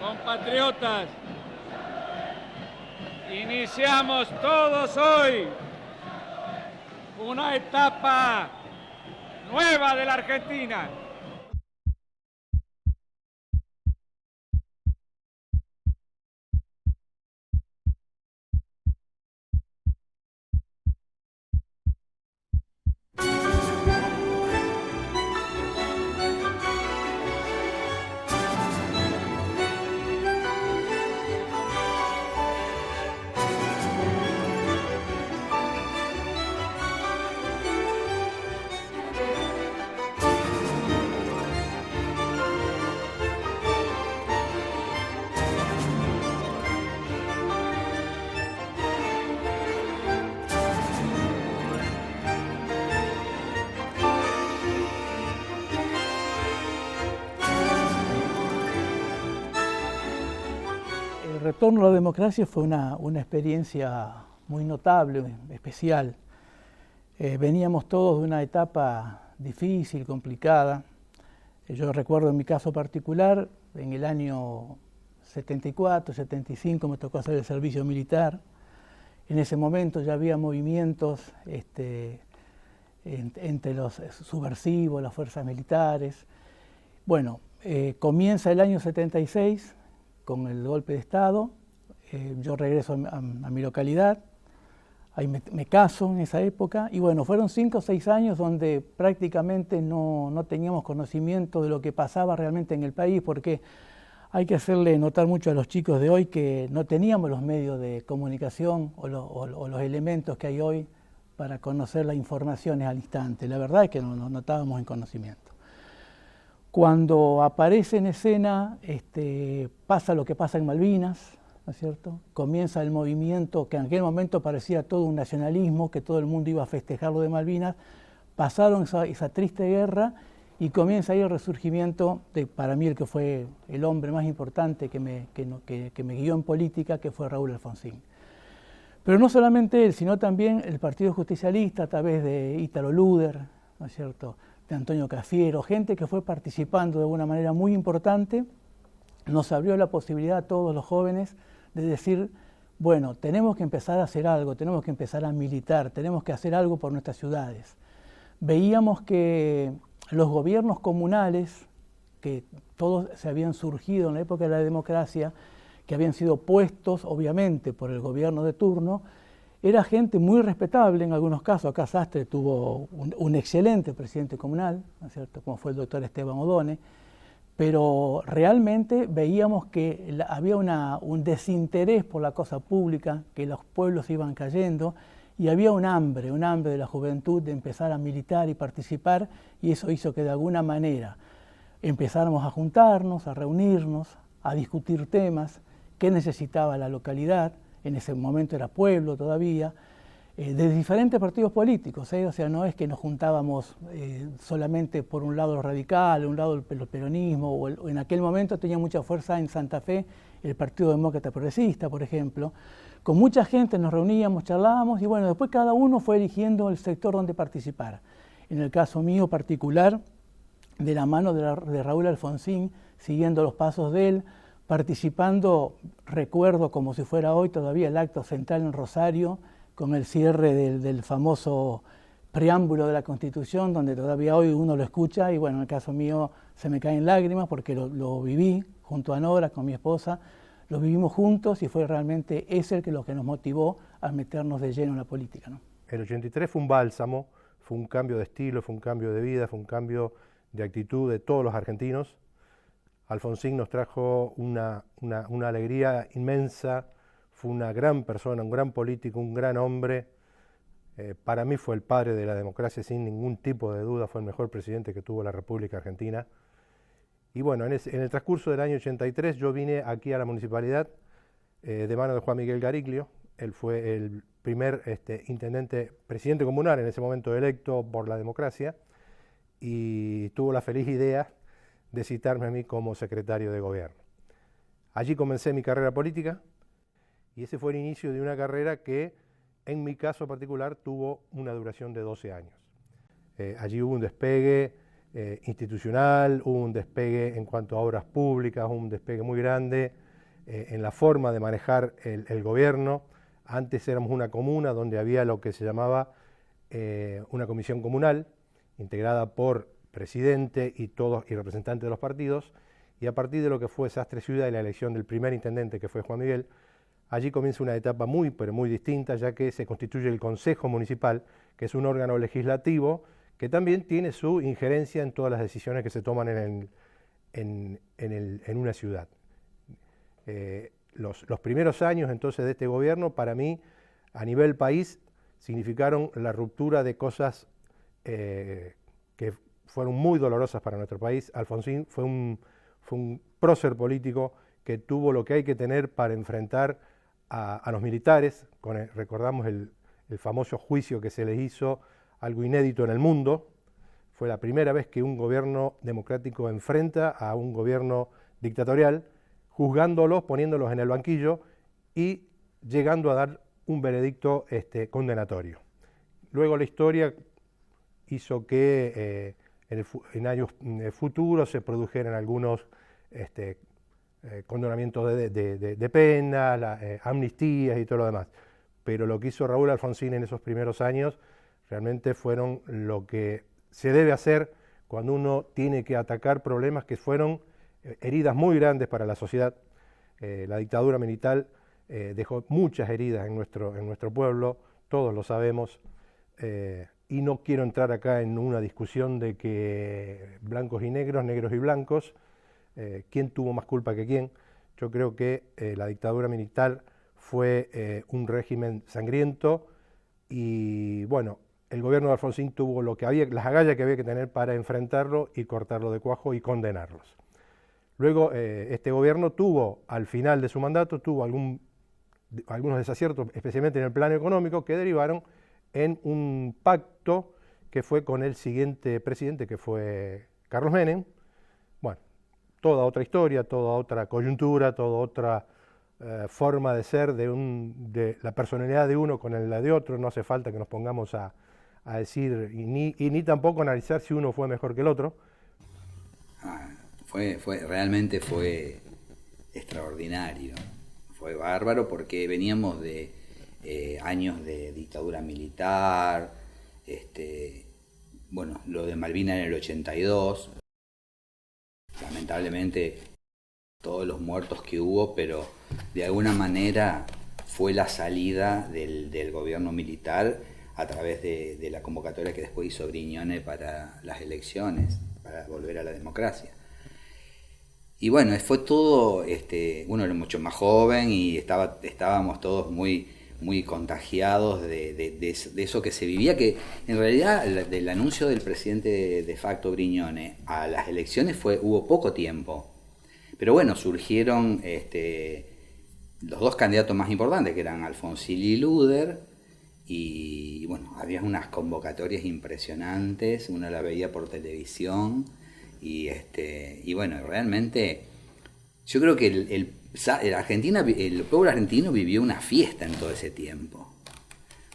Compatriotas, iniciamos todos hoy una etapa nueva de la Argentina. El retorno a la democracia fue una experiencia muy notable, especial. Veníamos todos de una etapa difícil, complicada. Yo recuerdo en mi caso particular, en el año 74, 75 me tocó hacer el servicio militar. En ese momento ya había movimientos entre los subversivos, las fuerzas militares. Bueno, comienza el año 76 con el golpe de Estado. Yo regreso a mi localidad, ahí me caso en esa época, y bueno, fueron 5 o 6 años donde prácticamente no teníamos conocimiento de lo que pasaba realmente en el país, porque hay que hacerle notar mucho a los chicos de hoy que no teníamos los medios de comunicación o los elementos que hay hoy para conocer las informaciones al instante. La verdad es que no estábamos en conocimiento. Cuando aparece en escena, pasa lo que pasa en Malvinas, ¿no es cierto? Comienza el movimiento que en aquel momento parecía todo un nacionalismo, que todo el mundo iba a festejar lo de Malvinas. Pasaron esa triste guerra y comienza ahí el resurgimiento de, para mí, el que fue el hombre más importante que me guió en política, que fue Raúl Alfonsín. Pero no solamente él, sino también el Partido Justicialista a través de Ítalo Luder, ¿no es cierto?, de Antonio Cafiero, gente que fue participando de una manera muy importante. Nos abrió la posibilidad a todos los jóvenes de decir, bueno, tenemos que empezar a hacer algo, tenemos que empezar a militar, tenemos que hacer algo por nuestras ciudades. Veíamos que los gobiernos comunales, que todos se habían surgido en la época de la democracia, que habían sido puestos obviamente por el gobierno de turno, era gente muy respetable en algunos casos. Acá Sastre tuvo un excelente presidente comunal, ¿no es cierto?, como fue el doctor Esteban Odone, pero realmente veíamos que había un desinterés por la cosa pública, que los pueblos iban cayendo, y había un hambre de la juventud de empezar a militar y participar, y eso hizo que de alguna manera empezáramos a juntarnos, a reunirnos, a discutir temas, qué necesitaba la localidad. En ese momento era pueblo todavía, de diferentes partidos políticos, o sea, no es que nos juntábamos solamente por un lado los radicales, un lado el peronismo, o en aquel momento tenía mucha fuerza en Santa Fe el Partido Demócrata Progresista, por ejemplo. Con mucha gente nos reuníamos, charlábamos, y bueno, después cada uno fue eligiendo el sector donde participar. En el caso mío particular, de la mano de Raúl Alfonsín, siguiendo los pasos de él, participando, recuerdo como si fuera hoy todavía el acto central en Rosario, con el cierre del famoso preámbulo de la Constitución, donde todavía hoy uno lo escucha, y bueno, en el caso mío se me caen lágrimas porque lo viví junto a Nora, con mi esposa, lo vivimos juntos, y fue realmente lo que nos motivó a meternos de lleno en la política, ¿no? El 83 fue un bálsamo, fue un cambio de estilo, fue un cambio de vida, fue un cambio de actitud de todos los argentinos. Alfonsín nos trajo una alegría inmensa, fue una gran persona, un gran político, un gran hombre. Para mí fue el padre de la democracia sin ningún tipo de duda, fue el mejor presidente que tuvo la República Argentina. Y bueno, en el transcurso del año 83 yo vine aquí a la municipalidad de mano de Juan Miguel Gariglio. Él fue el primer presidente comunal en ese momento electo por la democracia, y tuvo la feliz idea de citarme a mí como secretario de gobierno. Allí comencé mi carrera política, y ese fue el inicio de una carrera que, en mi caso particular, tuvo una duración de 12 años. Allí hubo un despegue institucional, hubo un despegue en cuanto a obras públicas, un despegue muy grande en la forma de manejar el gobierno. Antes éramos una comuna donde había lo que se llamaba una comisión comunal, integrada por presidente y representantes de los partidos, y a partir de lo que fue Sastre Ciudad y la elección del primer intendente, que fue Juan Miguel, allí comienza una etapa pero muy distinta, ya que se constituye el Consejo Municipal, que es un órgano legislativo que también tiene su injerencia en todas las decisiones que se toman en una ciudad. Los primeros años entonces de este gobierno, para mí, a nivel país, significaron la ruptura de cosas que fueron muy dolorosas para nuestro país. Alfonsín fue un prócer político que tuvo lo que hay que tener para enfrentar a los militares. Recordamos el famoso juicio que se les hizo, algo inédito en el mundo. Fue la primera vez que un gobierno democrático enfrenta a un gobierno dictatorial, juzgándolos, poniéndolos en el banquillo y llegando a dar un veredicto condenatorio. Luego la historia hizo que en años futuros se produjeran algunos condonamientos de pena, amnistías y todo lo demás. Pero lo que hizo Raúl Alfonsín en esos primeros años realmente fueron lo que se debe hacer cuando uno tiene que atacar problemas que fueron heridas muy grandes para la sociedad. La dictadura militar dejó muchas heridas en nuestro pueblo, todos lo sabemos, y no quiero entrar acá en una discusión de que blancos y negros, negros y blancos, quién tuvo más culpa que quién. Yo creo que la dictadura militar fue un régimen sangriento y bueno, el gobierno de Alfonsín tuvo las agallas que había que tener para enfrentarlo y cortarlo de cuajo y condenarlos. Luego este gobierno tuvo, al final de su mandato, algunos desaciertos, especialmente en el plano económico, que derivaron en un pacto que fue con el siguiente presidente, que fue Carlos Menem. Bueno, toda otra historia, toda otra coyuntura, toda otra forma de ser de la personalidad de uno con la de otro. No hace falta que nos pongamos a decir y ni tampoco analizar si uno fue mejor que el otro. Realmente fue extraordinario, fue bárbaro porque veníamos de años de dictadura militar, bueno, lo de Malvinas en el 82, lamentablemente todos los muertos que hubo, pero de alguna manera fue la salida del gobierno militar a través de la convocatoria que después hizo Brignone para las elecciones, para volver a la democracia. Y bueno, fue todo, uno era mucho más joven y estábamos todos muy contagiados de eso que se vivía, que en realidad del anuncio del presidente de facto Brignone a las elecciones hubo poco tiempo. Pero bueno, surgieron los dos candidatos más importantes, que eran Alfonsín y Luder, y bueno, había unas convocatorias impresionantes, uno la veía por televisión, y bueno, realmente yo creo que el pueblo argentino vivió una fiesta en todo ese tiempo,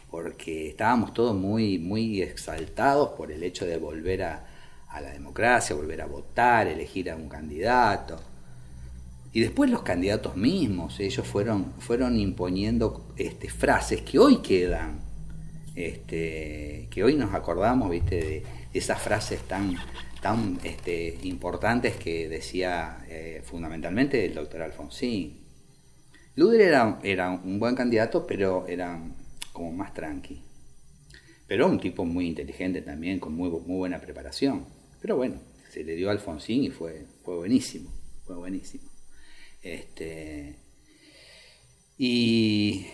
porque estábamos todos muy exaltados por el hecho de volver a la democracia, volver a votar, elegir a un candidato. Y después los candidatos mismos, ellos fueron imponiendo frases que hoy quedan, que hoy nos acordamos, ¿viste? De esas frases tan importantes que decía fundamentalmente el doctor Alfonsín. Luder era un buen candidato, pero era como más tranqui. Pero un tipo muy inteligente también, con muy buena preparación. Pero bueno, se le dio a Alfonsín y fue buenísimo, fue buenísimo. Y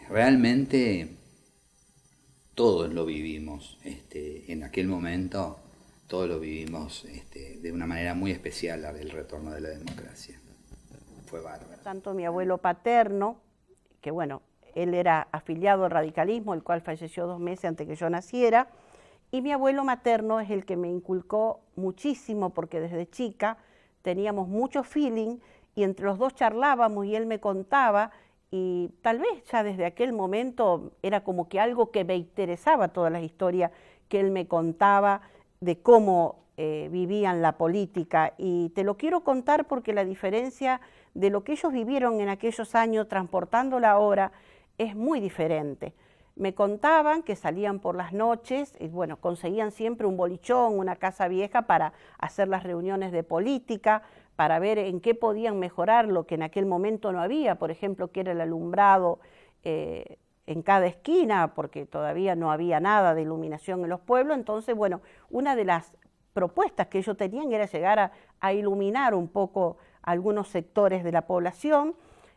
realmente todos lo vivimos en aquel momento, todos lo vivimos de una manera muy especial, el retorno de la democracia. Fue bárbaro. Tanto mi abuelo paterno, que bueno, él era afiliado al radicalismo, el cual falleció 2 meses antes que yo naciera, y mi abuelo materno es el que me inculcó muchísimo, porque desde chica teníamos mucho feeling, y entre los dos charlábamos y él me contaba, y tal vez ya desde aquel momento era como que algo que me interesaba, todas las historias que él me contaba de cómo vivían la política, y te lo quiero contar porque la diferencia de lo que ellos vivieron en aquellos años transportándola ahora es muy diferente. Me contaban que salían por las noches y bueno, conseguían siempre un bolichón, una casa vieja para hacer las reuniones de política, para ver en qué podían mejorar lo que en aquel momento no había, por ejemplo, que era el alumbrado en cada esquina, porque todavía no había nada de iluminación en los pueblos. Entonces, bueno, una de las propuestas que ellos tenían era llegar a iluminar un poco algunos sectores de la población,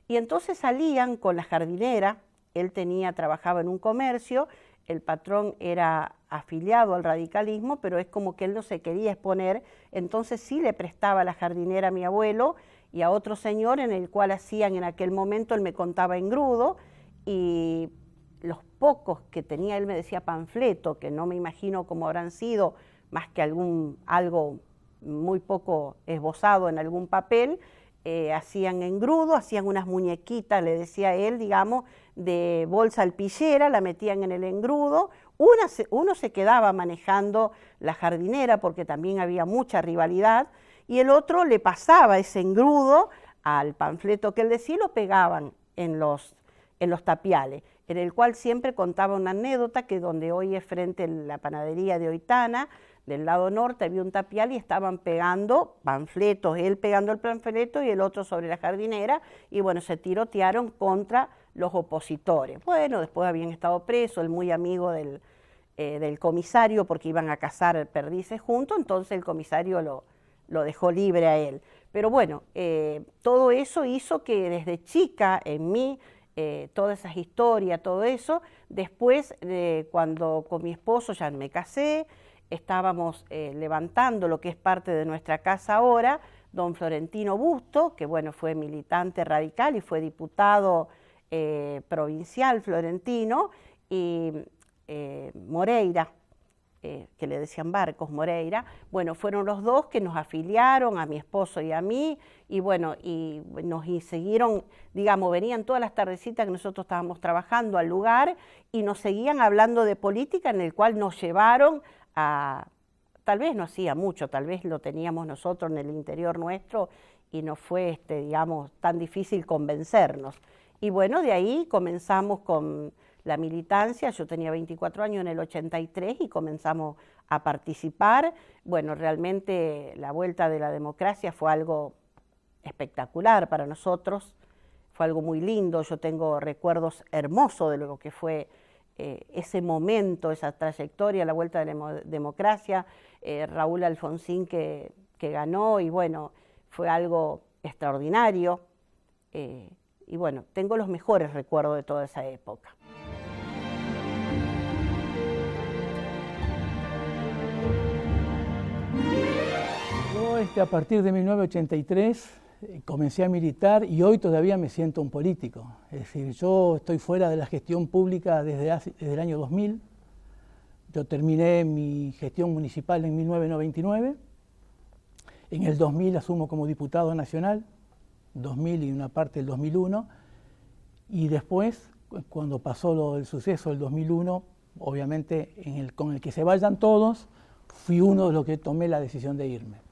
y entonces salían con la jardinera. Él trabajaba en un comercio, el patrón era afiliado al radicalismo, pero es como que él no se quería exponer, entonces sí le prestaba la jardinera a mi abuelo y a otro señor, en el cual hacían en aquel momento, él me contaba engrudo, y los pocos que tenía, él me decía panfleto, que no me imagino cómo habrán sido, más que algo muy poco esbozado en algún papel, hacían engrudo, hacían unas muñequitas, le decía él, digamos, de bolsa alpillera, la metían en el engrudo. Uno se quedaba manejando la jardinera porque también había mucha rivalidad, y el otro le pasaba ese engrudo al panfleto que él decía y lo pegaban en los tapiales, en el cual siempre contaba una anécdota que donde hoy es frente a la panadería de Oitana, del lado norte había un tapial y estaban pegando panfletos, él pegando el panfleto y el otro sobre la jardinera, y bueno, se tirotearon contra los opositores. Bueno, después habían estado presos, el muy amigo del comisario, porque iban a cazar perdices juntos, entonces el comisario lo dejó libre a él. Pero bueno, todo eso hizo que desde chica en mí, todas esas historias, todo eso, después cuando con mi esposo ya me casé, estábamos levantando lo que es parte de nuestra casa ahora, don Florentino Busto, que bueno, fue militante radical y fue diputado provincial florentino, y Moreira, que le decían Barcos Moreira, bueno, fueron los dos que nos afiliaron, a mi esposo y a mí, y bueno, y siguieron, digamos, venían todas las tardecitas que nosotros estábamos trabajando al lugar, y nos seguían hablando de política, en el cual nos llevaron tal vez no hacía mucho, tal vez lo teníamos nosotros en el interior nuestro, y no fue, digamos, tan difícil convencernos. Y bueno, de ahí comenzamos con la militancia. Yo tenía 24 años en el 83 y comenzamos a participar. Bueno, realmente la vuelta de la democracia fue algo espectacular para nosotros, fue algo muy lindo. Yo tengo recuerdos hermosos de lo que fue ese momento, esa trayectoria, la vuelta de la democracia, Raúl Alfonsín que ganó, y bueno, fue algo extraordinario. Y bueno, tengo los mejores recuerdos de toda esa época. Yo a partir de 1983 comencé a militar, y hoy todavía me siento un político. Es decir, yo estoy fuera de la gestión pública desde el año 2000. Yo terminé mi gestión municipal en 1999. En el 2000 asumo como diputado nacional, 2000 y una parte del 2001. Y después, cuando pasó el suceso del 2001, obviamente con el que se vayan todos, fui uno de los que tomé la decisión de irme.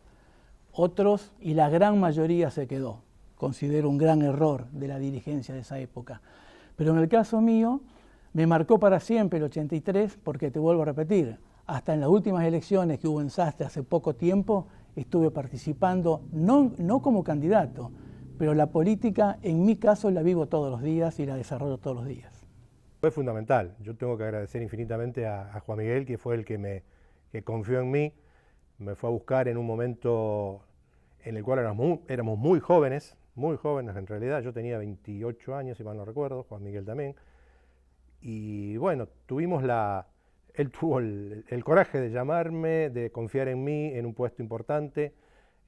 Otros, y la gran mayoría, se quedó. Considero un gran error de la dirigencia de esa época. Pero en el caso mío, me marcó para siempre el 83, porque te vuelvo a repetir, hasta en las últimas elecciones que hubo en Sastre hace poco tiempo, estuve participando, no como candidato, pero la política, en mi caso, la vivo todos los días y la desarrollo todos los días. Fue fundamental. Yo tengo que agradecer infinitamente a Juan Miguel, que fue el que confió en mí. Me fue a buscar en un momento en el cual éramos muy jóvenes en realidad. Yo tenía 28 años, si mal no recuerdo, Juan Miguel también. Y bueno, él tuvo el coraje de llamarme, de confiar en mí en un puesto importante.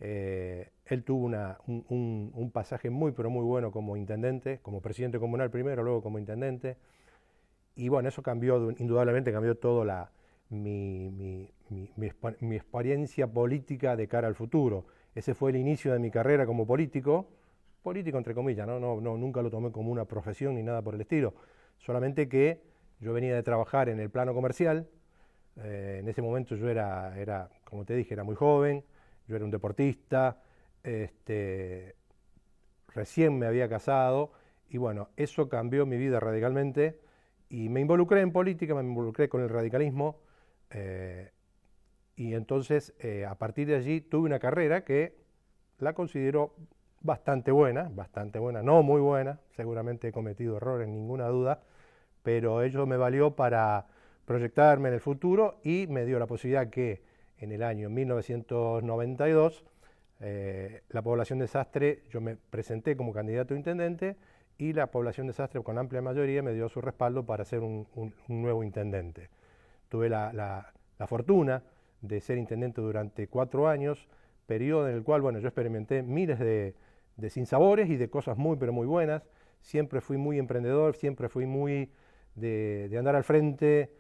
Él tuvo un pasaje muy, pero muy bueno como intendente, como presidente comunal primero, luego como intendente. Y bueno, eso indudablemente cambió todo mi experiencia política de cara al futuro. Ese fue el inicio de mi carrera como político entre comillas, nunca lo tomé como una profesión ni nada por el estilo, solamente que yo venía de trabajar en el plano comercial. En ese momento yo era como te dije, era muy joven, yo era un deportista, recién me había casado y bueno, eso cambió mi vida radicalmente y me involucré en política, me involucré con el radicalismo y entonces a partir de allí tuve una carrera que la considero bastante buena, no muy buena, seguramente he cometido errores, ninguna duda, pero ello me valió para proyectarme en el futuro y me dio la posibilidad que en el año 1992 la población de Sastre, yo me presenté como candidato a intendente y la población de Sastre con amplia mayoría me dio su respaldo para ser un nuevo intendente. Tuve la fortuna de ser intendente durante 4 años, periodo en el cual bueno, yo experimenté miles de sinsabores y de cosas muy pero muy buenas. Siempre fui muy emprendedor, siempre fui muy de andar al frente.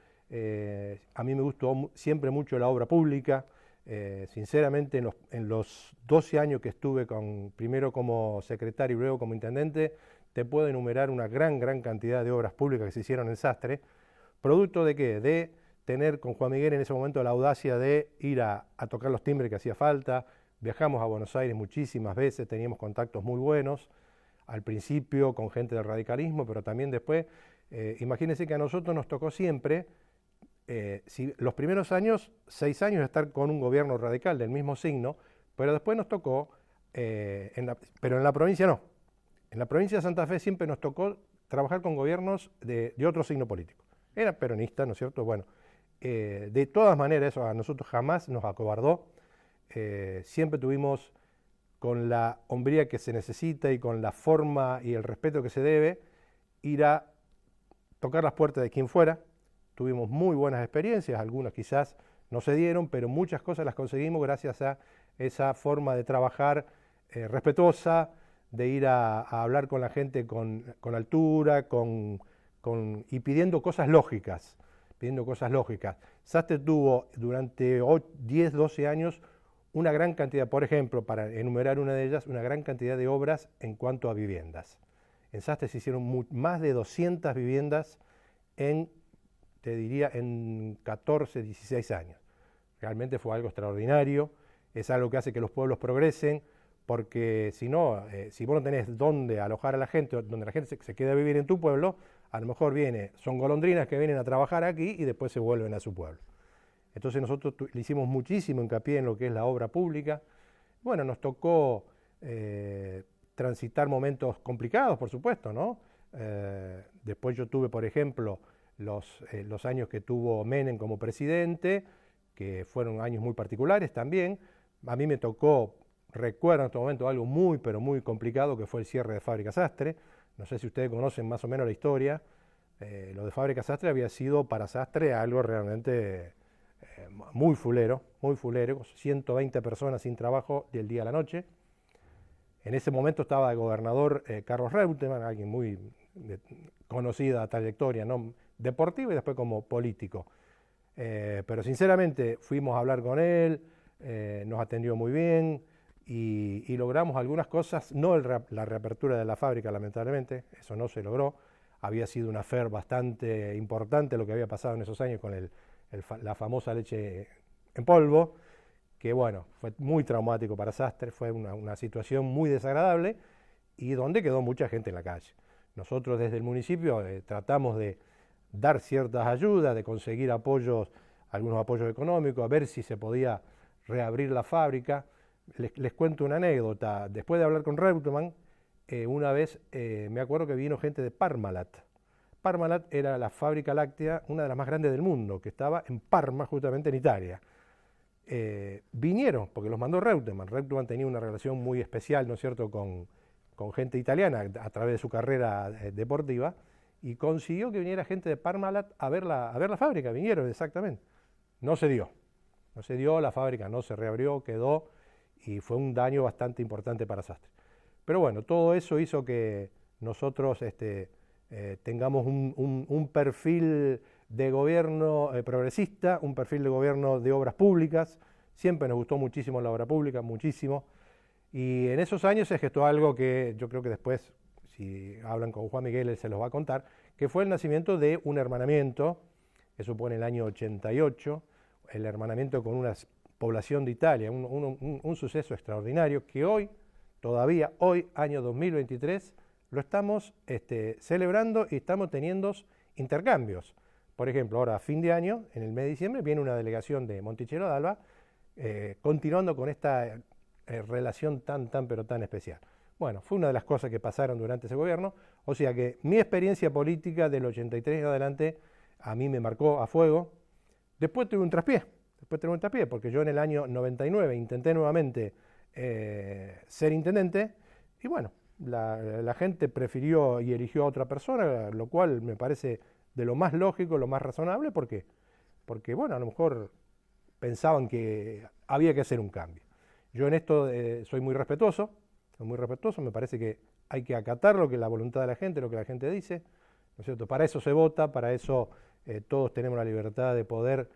A mí me gustó siempre mucho la obra pública. Sinceramente, en los 12 años que estuve primero como secretario y luego como intendente, te puedo enumerar una gran cantidad de obras públicas que se hicieron en Sastre. ¿Producto de qué? De tener con Juan Miguel en ese momento la audacia de ir a tocar los timbres que hacía falta. Viajamos a Buenos Aires muchísimas veces, teníamos contactos muy buenos, al principio con gente del radicalismo, pero también después. Imagínense que a nosotros nos tocó siempre, los primeros años, 6 años, estar con un gobierno radical del mismo signo, pero después nos tocó, pero en la provincia no. En la provincia de Santa Fe siempre nos tocó trabajar con gobiernos de otro signo político. Eran peronistas, ¿no es cierto? Bueno, de todas maneras eso a nosotros jamás nos acobardó. Siempre tuvimos, con la hombría que se necesita y con la forma y el respeto que se debe, ir a tocar las puertas de quien fuera. Tuvimos muy buenas experiencias, algunas quizás no se dieron, pero muchas cosas las conseguimos gracias a esa forma de trabajar respetuosa, de ir a hablar con la gente con altura, y pidiendo cosas lógicas. Sastre tuvo durante 10, 12 años una gran cantidad, por ejemplo, para enumerar una de ellas, una gran cantidad de obras en cuanto a viviendas. En Sastre se hicieron más de 200 viviendas te diría, en 14, 16 años. Realmente fue algo extraordinario, es algo que hace que los pueblos progresen, porque si no, si vos no tenés dónde alojar a la gente, donde la gente se queda a vivir en tu pueblo, a lo mejor son golondrinas que vienen a trabajar aquí y después se vuelven a su pueblo. Entonces nosotros le hicimos muchísimo hincapié en lo que es la obra pública. Bueno, nos tocó transitar momentos complicados, por supuesto, ¿no? Después yo tuve, por ejemplo, los años que tuvo Menem como presidente, que fueron años muy particulares también. A mí me tocó, recuerdo en este momento, algo muy, pero muy complicado, que fue el cierre de Fábrica Sastre. No sé si ustedes conocen más o menos la historia. Lo de Fábrica Sastre había sido para Sastre algo realmente muy fulero, 120 personas sin trabajo del día a la noche. En ese momento estaba de gobernador Carlos Reutemann, alguien muy conocida trayectoria, ¿no? Deportiva y después como político. Pero sinceramente fuimos a hablar con él, nos atendió muy bien y logramos algunas cosas, no la reapertura de la fábrica lamentablemente, eso no se logró. Había sido un affair bastante importante lo que había pasado en esos años con la famosa leche en polvo, que bueno, fue muy traumático para Sastre, fue una situación muy desagradable y donde quedó mucha gente en la calle. Nosotros desde el municipio tratamos de dar ciertas ayudas, de conseguir algunos apoyos económicos, a ver si se podía reabrir la fábrica. Les cuento una anécdota. Después de hablar con Reutemann, una vez me acuerdo que vino gente de Parmalat. Parmalat era la fábrica láctea, una de las más grandes del mundo, que estaba en Parma, justamente en Italia. Vinieron, porque los mandó Reutemann. Reutemann tenía una relación muy especial, ¿no es cierto?, con gente italiana a través de su carrera deportiva, y consiguió que viniera gente de Parmalat a ver la fábrica. Vinieron exactamente. No se dio, la fábrica no se reabrió, quedó, y fue un daño bastante importante para Sastre. Pero bueno, todo eso hizo que nosotros tengamos un perfil de gobierno progresista, un perfil de gobierno de obras públicas. Siempre nos gustó muchísimo la obra pública, muchísimo. Y en esos años se gestó algo que yo creo que después, si hablan con Juan Miguel, él se los va a contar, que fue el nacimiento de un hermanamiento, eso fue en el año 88, el hermanamiento con unas población de Italia, un suceso extraordinario que hoy, todavía hoy, año 2023, lo estamos celebrando y estamos teniendo intercambios. Por ejemplo, ahora a fin de año, en el mes de diciembre, viene una delegación de Monticello d'Alba, continuando con esta relación pero tan especial. Bueno, fue una de las cosas que pasaron durante ese gobierno, o sea que mi experiencia política del 83 en adelante a mí me marcó a fuego. Después tuve un traspié, porque yo en el año 99 intenté nuevamente ser intendente y bueno, la gente prefirió y eligió a otra persona, lo cual me parece de lo más lógico, lo más razonable, porque bueno, a lo mejor pensaban que había que hacer un cambio. Yo en esto soy muy respetuoso, me parece que hay que acatar lo que la voluntad de la gente, lo que la gente dice, ¿no es cierto? Para eso se vota, para eso todos tenemos la libertad de poder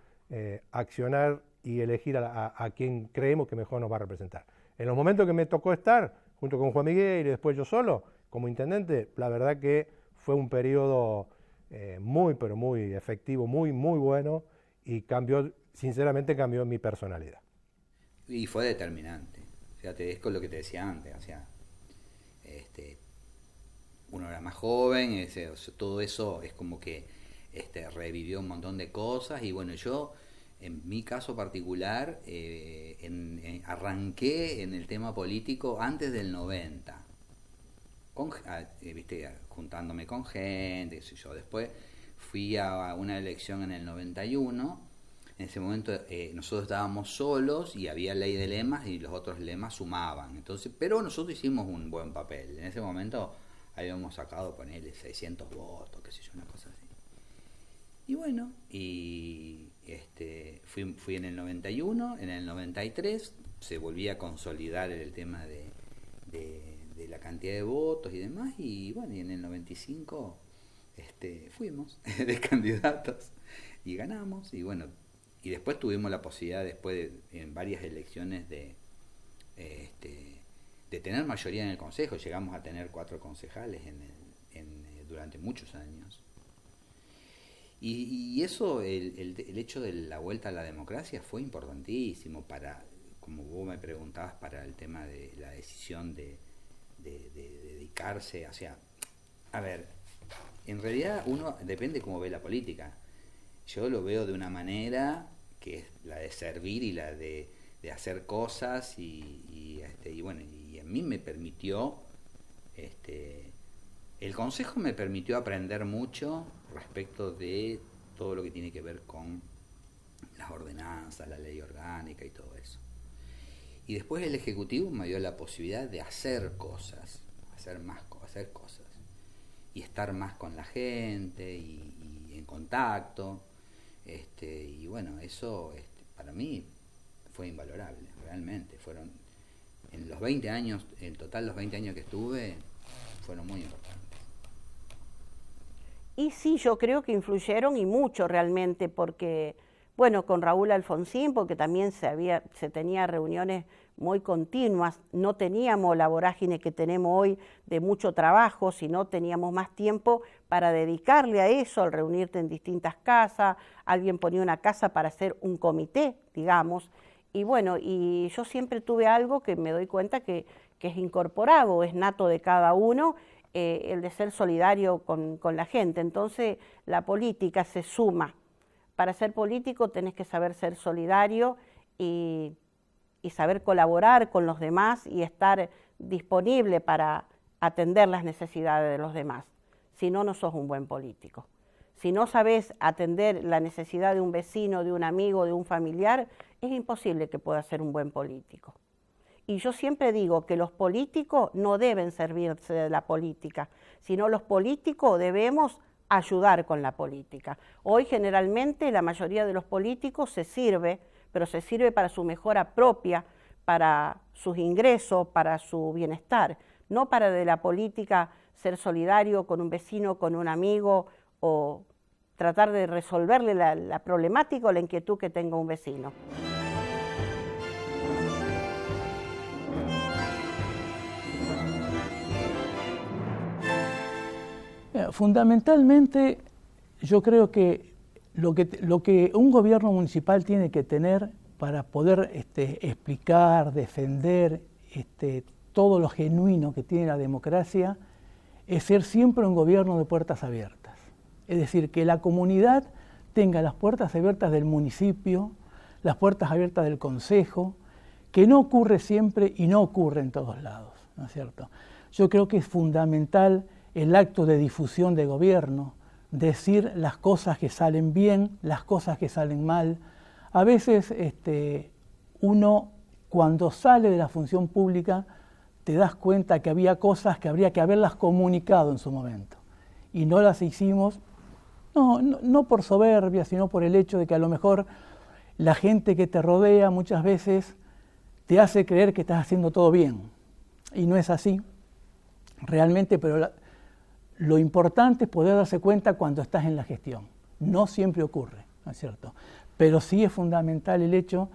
accionar y elegir a quien creemos que mejor nos va a representar. En los momentos que me tocó estar, junto con Juan Miguel y después yo solo, como intendente, la verdad que fue un periodo pero muy efectivo, muy bueno, y sinceramente cambió mi personalidad. Y fue determinante. Fíjate, es con lo que te decía antes, o sea, uno era más joven, todo eso es como que revivió un montón de cosas, y bueno, yo, en mi caso particular, arranqué en el tema político antes del 90, juntándome con gente, qué sé yo. Después fui a una elección en el 91, en ese momento nosotros estábamos solos y había ley de lemas y los otros lemas sumaban, entonces, pero nosotros hicimos un buen papel. En ese momento habíamos sacado, ponele 600 votos, qué sé yo, una cosa así. Y bueno, fui en el 91, en el 93 se volvía a consolidar el tema de la cantidad de votos y demás, y bueno, y en el 95 fuimos de candidatos y ganamos, y bueno, y después tuvimos la posibilidad, en varias elecciones, de tener mayoría en el consejo. Llegamos a tener 4 concejales durante muchos años. Y eso, el hecho de la vuelta a la democracia fue importantísimo para, como vos me preguntabas, para el tema de la decisión de dedicarse, o sea, a ver, en realidad uno depende cómo ve la política. Yo lo veo de una manera que es la de servir y la de hacer cosas, y bueno, y a mí me permitió, el consejo me permitió aprender mucho respecto de todo lo que tiene que ver con las ordenanzas, la ley orgánica y todo eso. Y después el ejecutivo me dio la posibilidad de hacer cosas, hacer cosas, y estar más con la gente y en contacto, y bueno, eso para mí fue invalorable, realmente. Fueron, en los 20 años, en total los 20 años que estuve, fueron muy importantes. Y sí, yo creo que influyeron y mucho realmente, porque, bueno, con Raúl Alfonsín, porque también se tenía reuniones muy continuas, no teníamos la vorágine que tenemos hoy de mucho trabajo, sino teníamos más tiempo para dedicarle a eso, al reunirte en distintas casas. Alguien ponía una casa para hacer un comité, digamos, y bueno, y yo siempre tuve algo que me doy cuenta que es incorporado, es nato de cada uno, el de ser solidario con la gente. Entonces la política se suma. Para ser político tenés que saber ser solidario y saber colaborar con los demás y estar disponible para atender las necesidades de los demás. Si no, no sos un buen político. Si no sabés atender la necesidad de un vecino, de un amigo, de un familiar, es imposible que puedas ser un buen político. Y yo siempre digo que los políticos no deben servirse de la política, sino los políticos debemos ayudar con la política. Hoy generalmente la mayoría de los políticos se sirve, pero se sirve para su mejora propia, para sus ingresos, para su bienestar, no para de la política ser solidario con un vecino, con un amigo, o tratar de resolverle la problemática o la inquietud que tenga un vecino. Fundamentalmente, yo creo que lo que un gobierno municipal tiene que tener para poder explicar, defender todo lo genuino que tiene la democracia, es ser siempre un gobierno de puertas abiertas. Es decir, que la comunidad tenga las puertas abiertas del municipio, las puertas abiertas del consejo, que no ocurre siempre y no ocurre en todos lados, ¿no es cierto? Yo creo que es fundamental el acto de difusión de gobierno, decir las cosas que salen bien, las cosas que salen mal. A veces uno, cuando sale de la función pública, te das cuenta que había cosas que habría que haberlas comunicado en su momento y no las hicimos, no por soberbia, sino por el hecho de que a lo mejor la gente que te rodea muchas veces te hace creer que estás haciendo todo bien y no es así realmente, pero lo importante es poder darse cuenta cuando estás en la gestión. No siempre ocurre, ¿no es cierto? Pero sí es fundamental el hecho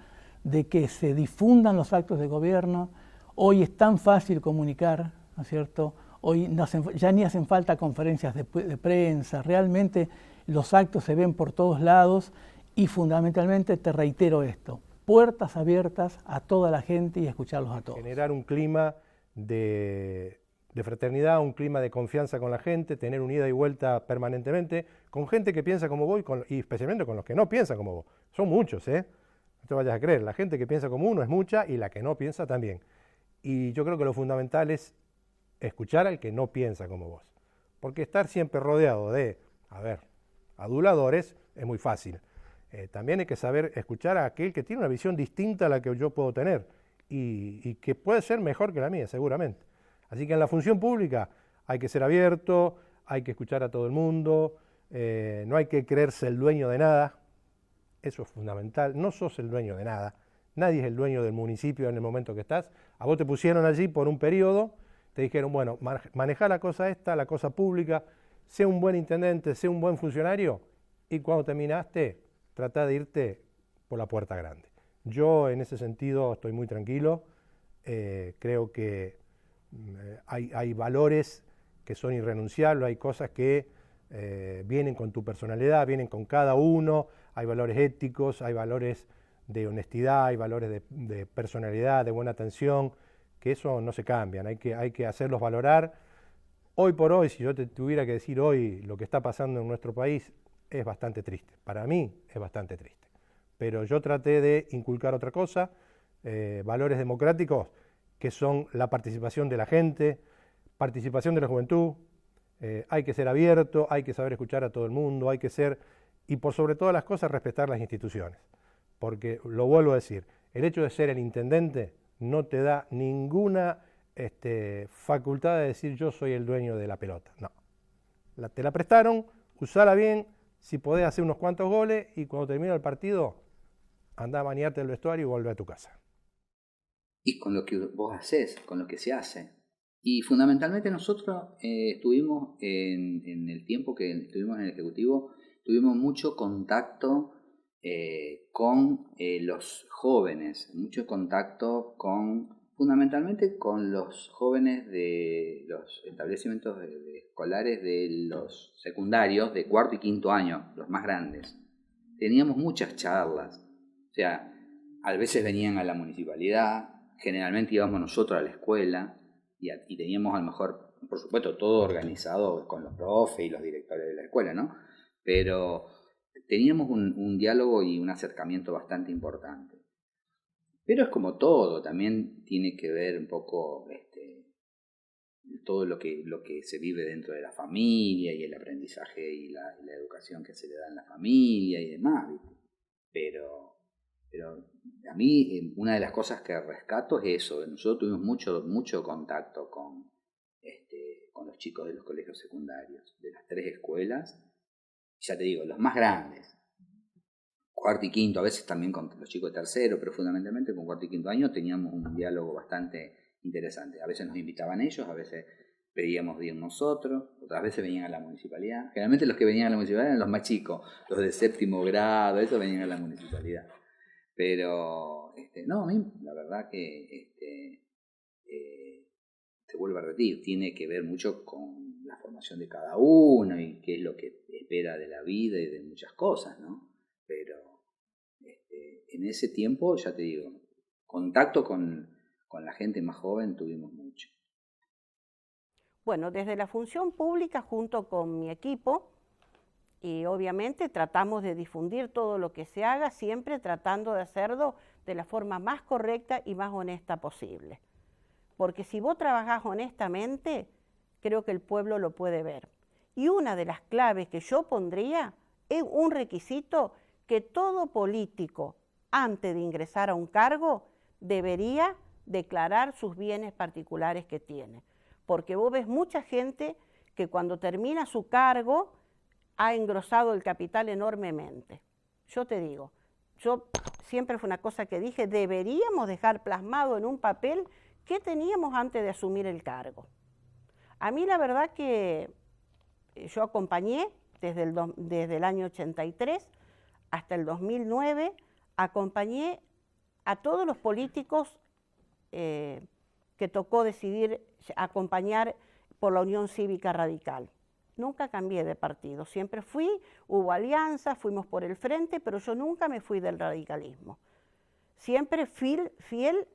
de que se difundan los actos de gobierno. Hoy es tan fácil comunicar, ¿no es cierto? Hoy ya ni hacen falta conferencias de prensa, realmente los actos se ven por todos lados y fundamentalmente te reitero esto, puertas abiertas a toda la gente y escucharlos a todos. Generar un clima de fraternidad, un clima de confianza con la gente, tener un ida y vuelta permanentemente, con gente que piensa como vos y especialmente con los que no piensan como vos. Son muchos, ¿eh? No te vayas a creer, la gente que piensa como uno es mucha y la que no piensa también. Y yo creo que lo fundamental es escuchar al que no piensa como vos. Porque estar siempre rodeado de, aduladores es muy fácil. También hay que saber escuchar a aquel que tiene una visión distinta a la que yo puedo tener y que puede ser mejor que la mía, seguramente. Así que en la función pública hay que ser abierto, hay que escuchar a todo el mundo, no hay que creerse el dueño de nada, eso es fundamental, no sos el dueño de nada, nadie es el dueño del municipio en el momento que estás, a vos te pusieron allí por un periodo, te dijeron, bueno, manejá la cosa esta, la cosa pública, sé un buen intendente, sé un buen funcionario, y cuando terminaste, tratá de irte por la puerta grande. Yo en ese sentido estoy muy tranquilo, creo que hay valores que son irrenunciables, hay cosas que vienen con tu personalidad, vienen con cada uno, hay valores éticos, hay valores de honestidad, hay valores de personalidad, de buena atención, que eso no se cambian, hay que hacerlos valorar. Hoy por hoy, si yo te tuviera que decir hoy lo que está pasando en nuestro país, es bastante triste. Para mí es bastante triste. Pero yo traté de inculcar otra cosa, valores democráticos, que son la participación de la gente, participación de la juventud, hay que ser abierto, hay que saber escuchar a todo el mundo, hay que ser, y por sobre todas las cosas, respetar las instituciones. Porque, lo vuelvo a decir, el hecho de ser el intendente no te da ninguna facultad de decir yo soy el dueño de la pelota. No. Te la prestaron, usala bien, si podés hacer unos cuantos goles y cuando termina el partido, andá a bañarte el vestuario y volvé a tu casa. Y con lo que vos hacés, con lo que se hace. Y fundamentalmente nosotros estuvimos en el tiempo que estuvimos en el Ejecutivo, tuvimos mucho contacto con los jóvenes, mucho contacto fundamentalmente con los jóvenes de los establecimientos escolares de los secundarios de cuarto y quinto año, los más grandes. Teníamos muchas charlas, o sea, a veces venían a la municipalidad, generalmente íbamos nosotros a la escuela y teníamos a lo mejor, por supuesto, todo organizado con los profes y los directores de la escuela, ¿no? Pero teníamos un diálogo y un acercamiento bastante importante. Pero es como todo, también tiene que ver un poco todo lo que se vive dentro de la familia y el aprendizaje y la educación que se le da en la familia y demás, ¿viste? Pero a mí una de las cosas que rescato es eso. Nosotros tuvimos mucho contacto con los chicos de los colegios secundarios, de las 3 escuelas, ya te digo, los más grandes, cuarto y quinto, a veces también con los chicos de tercero, pero fundamentalmente con cuarto y quinto año teníamos un diálogo bastante interesante. A veces nos invitaban ellos, a veces pedíamos ir nosotros, otras veces venían a la municipalidad. Generalmente los que venían a la municipalidad eran los más chicos, los de séptimo grado, esos venían a la municipalidad. Pero, no, a mí la verdad que, te vuelvo a repetir, tiene que ver mucho con la formación de cada uno y qué es lo que espera de la vida y de muchas cosas, ¿no? Pero en ese tiempo, ya te digo, contacto con la gente más joven tuvimos mucho. Bueno, desde la función pública, junto con mi equipo, y obviamente tratamos de difundir todo lo que se haga, siempre tratando de hacerlo de la forma más correcta y más honesta posible. Porque si vos trabajás honestamente, creo que el pueblo lo puede ver. Y una de las claves que yo pondría es un requisito que todo político, antes de ingresar a un cargo, debería declarar sus bienes particulares que tiene. Porque vos ves mucha gente que cuando termina su cargo ha engrosado el capital enormemente. Yo te digo, yo siempre fue una cosa que dije, deberíamos dejar plasmado en un papel qué teníamos antes de asumir el cargo. A mí la verdad que yo acompañé desde el año 83 hasta el 2009, acompañé a todos los políticos que tocó decidir acompañar por la Unión Cívica Radical. Nunca cambié de partido, siempre fui, hubo alianzas, fuimos por el frente, pero yo nunca me fui del radicalismo. Siempre fiel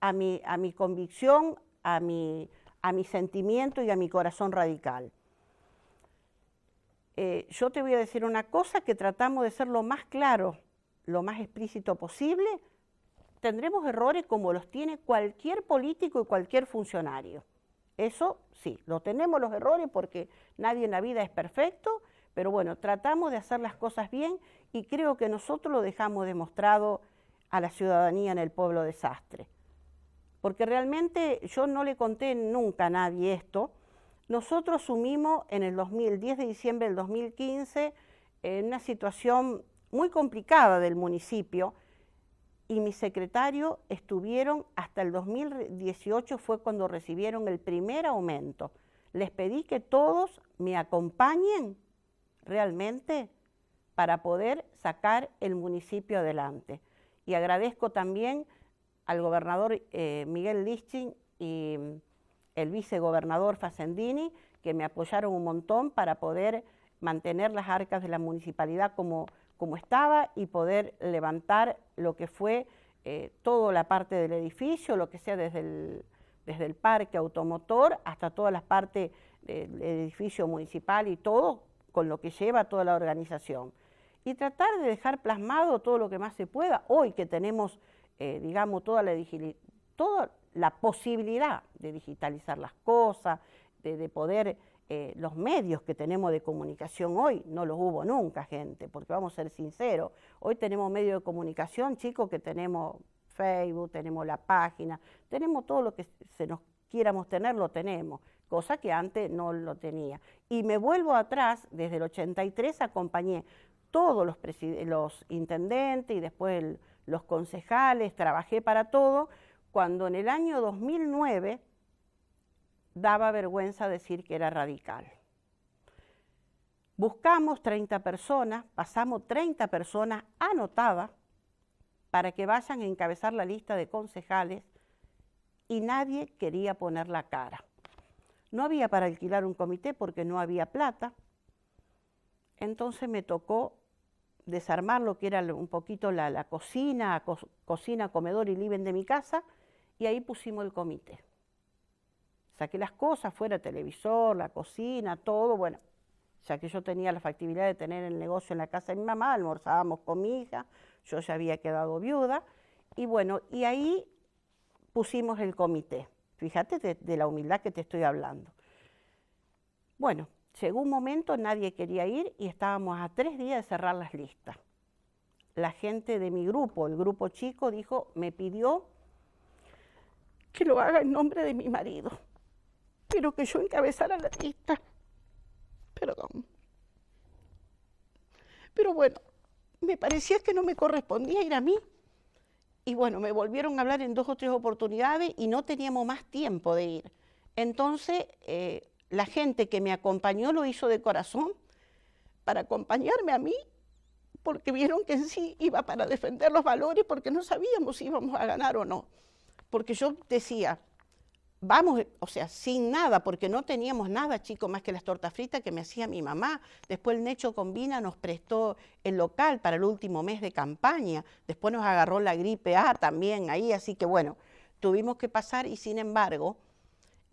a mi convicción, a mi sentimiento y a mi corazón radical. Yo te voy a decir una cosa, que tratamos de ser lo más claro, lo más explícito posible. Tendremos errores como los tiene cualquier político y cualquier funcionario. Eso sí, lo tenemos los errores porque nadie en la vida es perfecto, pero bueno, tratamos de hacer las cosas bien y creo que nosotros lo dejamos demostrado a la ciudadanía en el pueblo de Sastre. Porque realmente yo no le conté nunca a nadie esto. Nosotros asumimos en el 10 de diciembre del 2015 en una situación muy complicada del municipio, y mi secretario estuvieron hasta el 2018, fue cuando recibieron el primer aumento. Les pedí que todos me acompañen realmente para poder sacar el municipio adelante. Y agradezco también al gobernador Miguel Lichtin y el vicegobernador Facendini, que me apoyaron un montón para poder mantener las arcas de la municipalidad como estaba y poder levantar lo que fue toda la parte del edificio, lo que sea desde el parque automotor hasta todas las partes del edificio municipal y todo con lo que lleva toda la organización. Y tratar de dejar plasmado todo lo que más se pueda, hoy que tenemos, digamos, toda la posibilidad de digitalizar las cosas, de poder... los medios que tenemos de comunicación hoy no los hubo nunca, gente, porque vamos a ser sinceros, hoy tenemos medios de comunicación, chicos, que tenemos Facebook, tenemos la página, tenemos todo lo que se nos quiéramos tener, lo tenemos, cosa que antes no lo tenía. Y me vuelvo atrás, desde el 83 acompañé todos los intendentes y después los concejales, trabajé para todo, cuando en el año 2009 daba vergüenza decir que era radical. Buscamos 30 personas, pasamos 30 personas anotadas para que vayan a encabezar la lista de concejales y nadie quería poner la cara. No había para alquilar un comité porque no había plata, entonces me tocó desarmar lo que era un poquito la cocina, comedor y living de mi casa, y ahí pusimos el comité. Saqué las cosas, fuera televisor, la cocina, todo, bueno, ya que yo tenía la factibilidad de tener el negocio en la casa de mi mamá, almorzábamos con mi hija, yo ya había quedado viuda, y bueno, y ahí pusimos el comité. Fíjate de la humildad que te estoy hablando. Bueno, llegó un momento, nadie quería ir y estábamos a 3 días de cerrar las listas. La gente de mi grupo, el grupo chico, me pidió que lo haga en nombre de mi marido, pero que yo encabezara la lista. Perdón. Pero bueno, me parecía que no me correspondía ir a mí. Y bueno, me volvieron a hablar en 2 o 3 oportunidades y no teníamos más tiempo de ir. Entonces, la gente que me acompañó lo hizo de corazón para acompañarme a mí, porque vieron que en sí iba para defender los valores, porque no sabíamos si íbamos a ganar o no. Porque yo decía, vamos, o sea, sin nada, porque no teníamos nada, chicos, más que las tortas fritas que me hacía mi mamá. Después el Necho Combina nos prestó el local para el último mes de campaña. Después nos agarró la gripe A también ahí, así que bueno, tuvimos que pasar y sin embargo,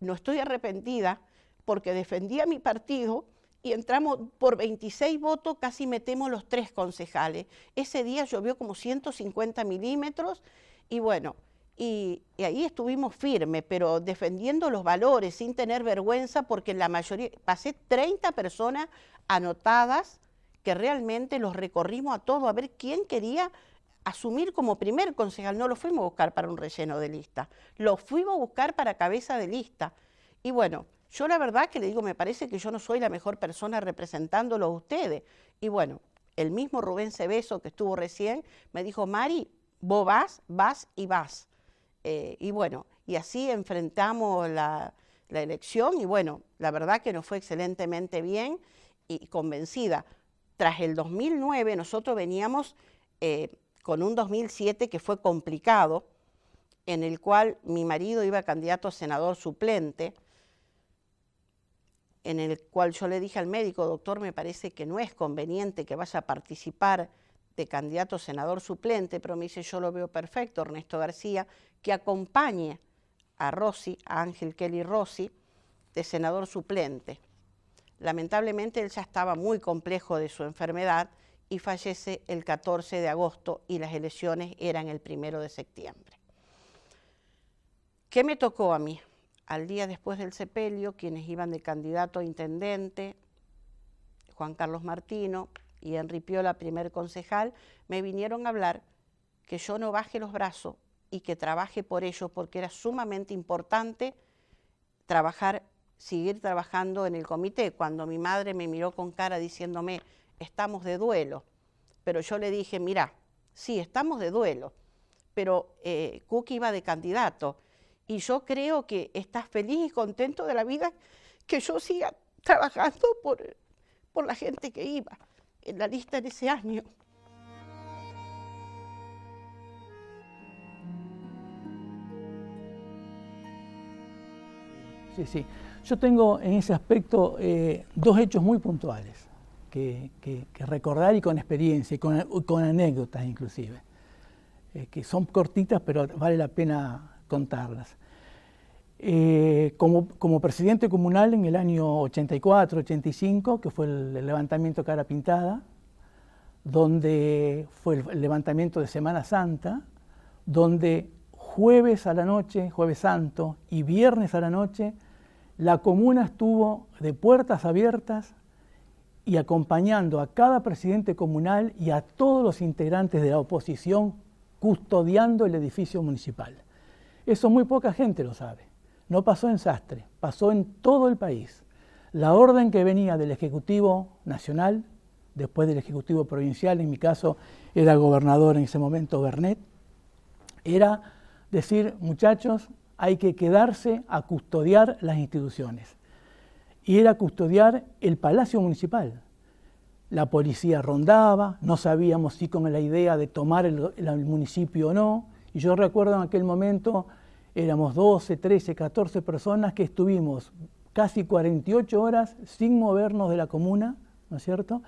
no estoy arrepentida porque defendí a mi partido y entramos por 26 votos, casi metemos los 3 concejales. Ese día llovió como 150 milímetros y bueno, y ahí estuvimos firmes, pero defendiendo los valores, sin tener vergüenza, porque la mayoría, pasé 30 personas anotadas, que realmente los recorrimos a todos, a ver quién quería asumir como primer concejal. No lo fuimos a buscar para un relleno de lista, lo fuimos a buscar para cabeza de lista. Y bueno, yo la verdad que le digo, me parece que yo no soy la mejor persona representándolos a ustedes. Y bueno, el mismo Rubén Cebeso que estuvo recién, me dijo, Mari, vos vas y vas. Y bueno, y así enfrentamos la elección y bueno, la verdad que nos fue excelentemente bien y convencida. Tras el 2009 nosotros veníamos con un 2007 que fue complicado, en el cual mi marido iba candidato a senador suplente, en el cual yo le dije al médico, doctor, me parece que no es conveniente que vaya a participar de candidato a senador suplente, pero me dice, yo lo veo perfecto, Ernesto García, que acompañe a Rossi, a Ángel Kelly Rossi, de senador suplente. Lamentablemente él ya estaba muy complejo de su enfermedad y fallece el 14 de agosto y las elecciones eran el 1 de septiembre. ¿Qué me tocó a mí? Al día después del sepelio, quienes iban de candidato a intendente, Juan Carlos Martino y Henry Piola, primer concejal, me vinieron a hablar que yo no baje los brazos y que trabaje por ellos, porque era sumamente importante seguir trabajando en el comité. Cuando mi madre me miró con cara diciéndome, estamos de duelo, pero yo le dije, mira, sí, estamos de duelo, pero Cookie iba de candidato, y yo creo que estás feliz y contento de la vida que yo siga trabajando por la gente que iba en la lista en ese año. Sí. Yo tengo en ese aspecto 2 hechos muy puntuales que recordar y con experiencia y con anécdotas inclusive, que son cortitas pero vale la pena contarlas. Como presidente comunal en el año 84-85, que fue el levantamiento Cara Pintada, donde fue el levantamiento de Semana Santa, donde jueves a la noche, jueves santo y viernes a la noche, la comuna estuvo de puertas abiertas y acompañando a cada presidente comunal y a todos los integrantes de la oposición custodiando el edificio municipal. Eso muy poca gente lo sabe. No pasó en Sastre, pasó en todo el país. La orden que venía del Ejecutivo Nacional, después del Ejecutivo Provincial, en mi caso era gobernador en ese momento Bernet, era decir, muchachos, hay que quedarse a custodiar las instituciones. Y era custodiar el Palacio Municipal. La policía rondaba, no sabíamos si con la idea de tomar el municipio o no. Y yo recuerdo en aquel momento, éramos 12, 13, 14 personas que estuvimos casi 48 horas sin movernos de la comuna, ¿no es cierto?,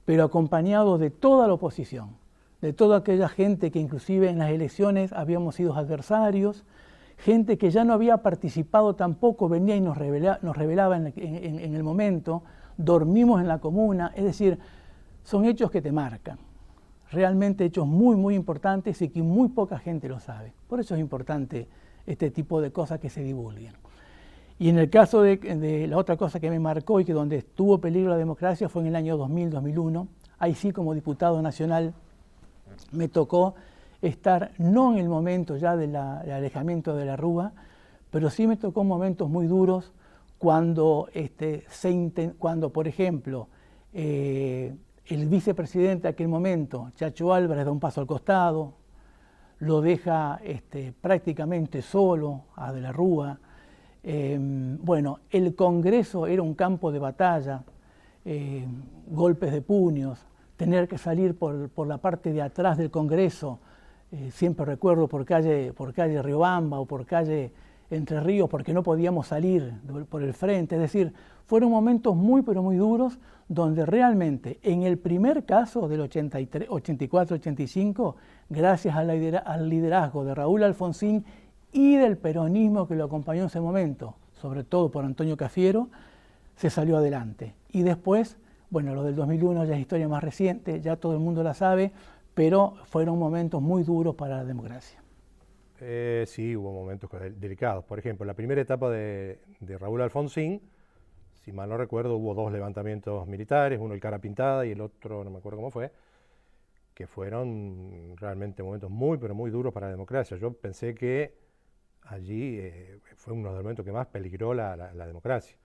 pero acompañados de toda la oposición, de toda aquella gente que inclusive en las elecciones habíamos sido adversarios, gente que ya no había participado tampoco, venía y nos revelaba en el momento, dormimos en la comuna, es decir, son hechos que te marcan, realmente hechos muy, muy importantes y que muy poca gente lo sabe. Por eso es importante este tipo de cosas que se divulguen. Y en el caso de la otra cosa que me marcó y que donde estuvo peligro la democracia fue en el año 2000-2001. Ahí sí, como diputado nacional, me tocó estar no en el momento ya del alejamiento de la Rúa, pero sí me tocó momentos muy duros cuando, por ejemplo, el vicepresidente de aquel momento, Chacho Álvarez, da un paso al costado, lo deja prácticamente solo a De la Rúa. Bueno, el Congreso era un campo de batalla, golpes de puños, tener que salir por la parte de atrás del Congreso, siempre recuerdo por calle Riobamba o por calle Entre Ríos porque no podíamos salir por el frente. Es decir, fueron momentos muy pero muy duros donde realmente en el primer caso del 83, 84, 85, gracias al liderazgo de Raúl Alfonsín y del peronismo que lo acompañó en ese momento, sobre todo por Antonio Cafiero, se salió adelante. Y después, bueno, lo del 2001 ya es historia más reciente, ya todo el mundo la sabe, pero fueron momentos muy duros para la democracia. Sí, hubo momentos delicados. Por ejemplo, la primera etapa de Raúl Alfonsín, si mal no recuerdo, hubo 2 levantamientos militares, uno el Cara Pintada y el otro, no me acuerdo cómo fue, que fueron realmente momentos muy, pero muy duros para la democracia. Yo pensé que allí fue uno de los momentos que más peligró la democracia.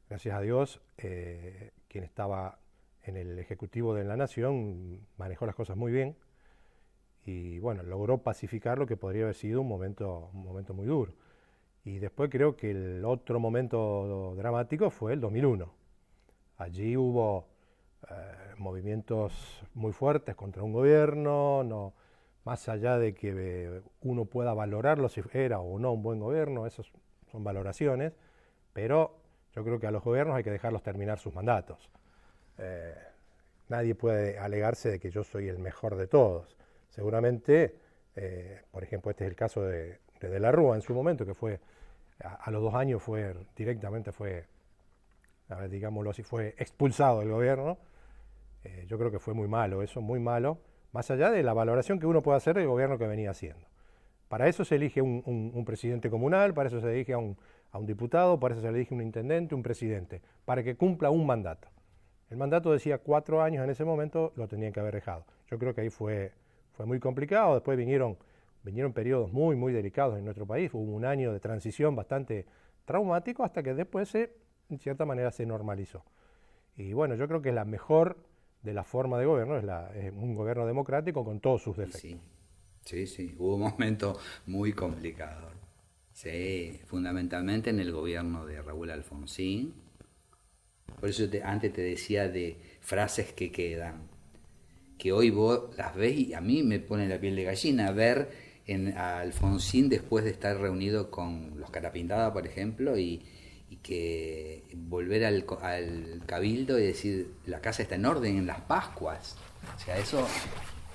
Gracias a Dios, quien estaba en el Ejecutivo de la Nación manejó las cosas muy bien y bueno, logró pacificar lo que podría haber sido un momento muy duro. Y después creo que el otro momento dramático fue el 2001. Allí hubo movimientos muy fuertes contra un gobierno, no, más allá de que uno pueda valorarlo si era o no un buen gobierno, esas son valoraciones, pero yo creo que a los gobiernos hay que dejarlos terminar sus mandatos. Nadie puede alegarse de que yo soy el mejor de todos. Seguramente, por ejemplo, este es el caso de la Rúa en su momento, que fue a los 2 años directamente fue, a ver, digámoslo así, fue expulsado del gobierno. Yo creo que fue muy malo eso, muy malo, más allá de la valoración que uno puede hacer del gobierno que venía haciendo. Para eso se elige un presidente comunal, para eso se elige a un diputado, para eso se elige un intendente, un presidente, para que cumpla un mandato. El mandato decía 4 años en ese momento, lo tenían que haber dejado. Yo creo que ahí fue muy complicado, después vinieron periodos muy, muy delicados en nuestro país, hubo un año de transición bastante traumático hasta que después en cierta manera se normalizó. Y bueno, yo creo que la mejor de la forma de gobierno es un gobierno democrático con todos sus defectos. Sí, hubo un momento muy complicado. Sí, fundamentalmente en el gobierno de Raúl Alfonsín. Por eso antes te decía de frases que quedan, que hoy vos las ves y a mí me pone la piel de gallina ver a Alfonsín después de estar reunido con los Cara Pintada, por ejemplo, y que volver al cabildo y decir la casa está en orden en las Pascuas. O sea, eso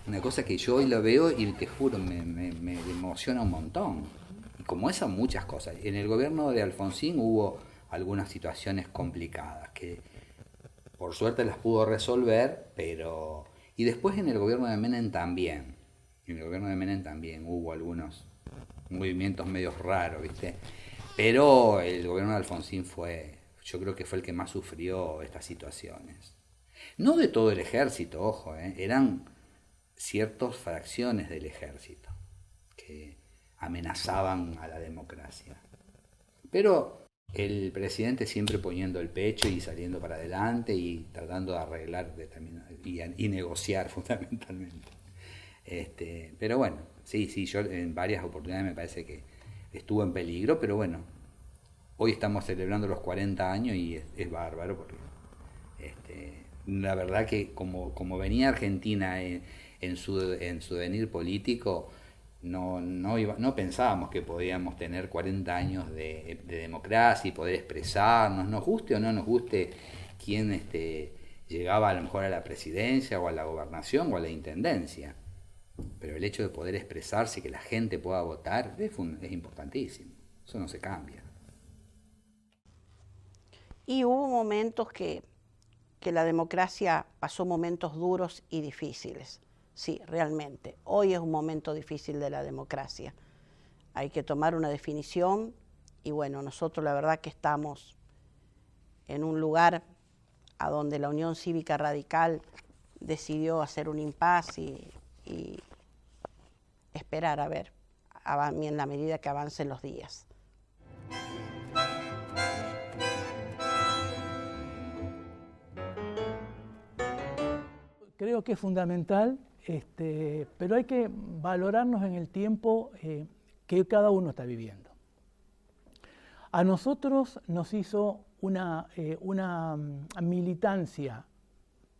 una cosa que yo hoy lo veo y te juro me emociona un montón. Y como esas muchas cosas. En el gobierno de Alfonsín hubo algunas situaciones complicadas que por suerte las pudo resolver, pero... Y después en el gobierno de Menem también. En el gobierno de Menem también hubo algunos movimientos medios raros, ¿viste? Pero el gobierno de Alfonsín yo creo que fue el que más sufrió estas situaciones. No de todo el ejército, ojo, eran ciertas fracciones del ejército que amenazaban a la democracia. Pero el presidente siempre poniendo el pecho y saliendo para adelante y tratando de arreglar y negociar fundamentalmente. Pero bueno, sí, yo en varias oportunidades me parece que estuvo en peligro, pero bueno, hoy estamos celebrando los 40 años y es bárbaro porque la verdad que como venía Argentina en su devenir político, no pensábamos que podíamos tener 40 años de democracia y poder expresarnos, nos guste o no nos guste quién llegaba a lo mejor a la presidencia o a la gobernación o a la intendencia. Pero el hecho de poder expresarse y que la gente pueda votar es importantísimo, eso no se cambia. Y hubo momentos que la democracia pasó momentos duros y difíciles. Sí, realmente. Hoy es un momento difícil de la democracia. Hay que tomar una definición y bueno, nosotros la verdad que estamos en un lugar a donde la Unión Cívica Radical decidió hacer un impasse y esperar a ver en la medida que avancen los días. Creo que es fundamental, pero hay que valorarnos en el tiempo que cada uno está viviendo. A nosotros nos hizo una militancia,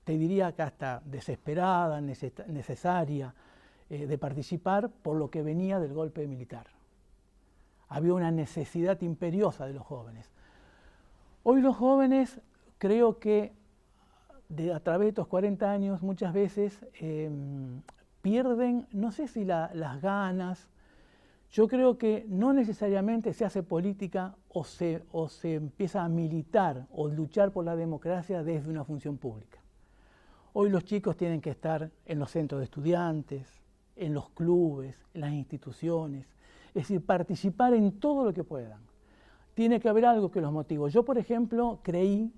te diría que hasta desesperada, necesaria, de participar por lo que venía del golpe militar. había una necesidad imperiosa de los jóvenes. Hoy los jóvenes, creo que a través de estos 40 años muchas veces pierden, no sé si las ganas. Yo creo que no necesariamente se hace política o se empieza a militar o luchar por la democracia desde una función pública. Hoy los chicos tienen que estar en los centros de estudiantes, en los clubes, en las instituciones, es decir, participar en todo lo que puedan. Tiene que haber algo que los motive. Yo, por ejemplo, creí